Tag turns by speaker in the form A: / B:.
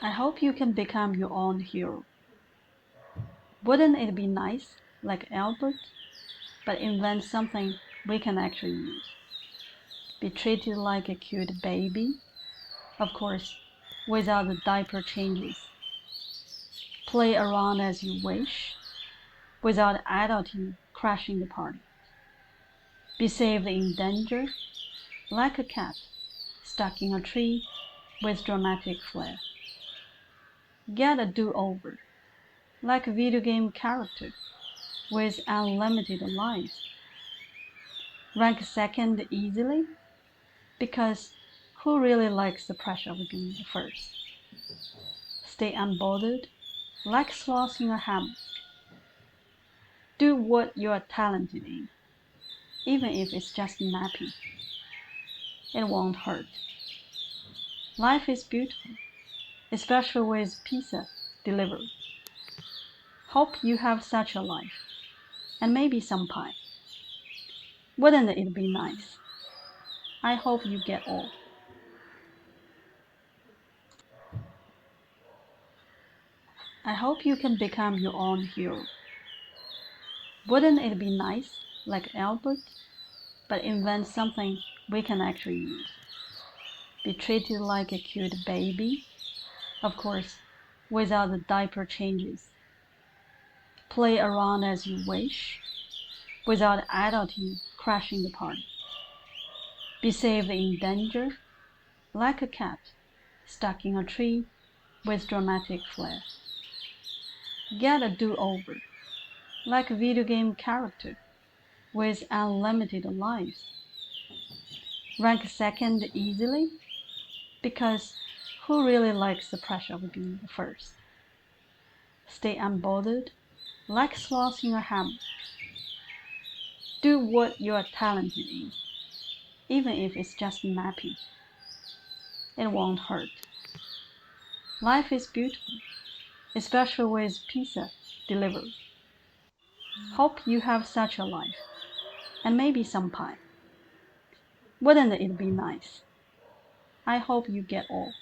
A: I hope you can become your own hero. Wouldn't it be nice, like Albert, but invent something we can actually use? Be treated like a cute baby, of course, without the diaper changes. Play around as you wish, without adulting crashing the party. Be saved in danger, like a cat stuck in a tree with dramatic flair. Get a do-over, like a video game character with unlimited lives. Rank second easily, because who really likes the pressure of being the first? Stay unbothered, like sloth in a hammock. Do what you're talented in, even if it's just napping. It won't hurt. Life is beautiful, especially with pizza delivery. Hope you have such a life, and maybe some pie. Wouldn't it be nice? I hope you get all. I hope you can become your own hero. Wouldn't it be nice, like Albert, but invent something we can actually use? Be treated like a cute baby, of course, without the diaper changes. Play around as you wish, without adulting crashing the party. Be saved in danger, like a cat stuck in a tree with dramatic flair. Get a do-over, like a video game character with unlimited lives. Rank second easily, because who really likes the pressure of being the first? Stay unbothered, like sloth in a hammock. Do what you're talented in, even if it's just napping. It won't hurt. Life is beautiful, especially with pizza delivery. Hope you have such a life, and maybe some pie. Wouldn't it be nice? I hope you get all.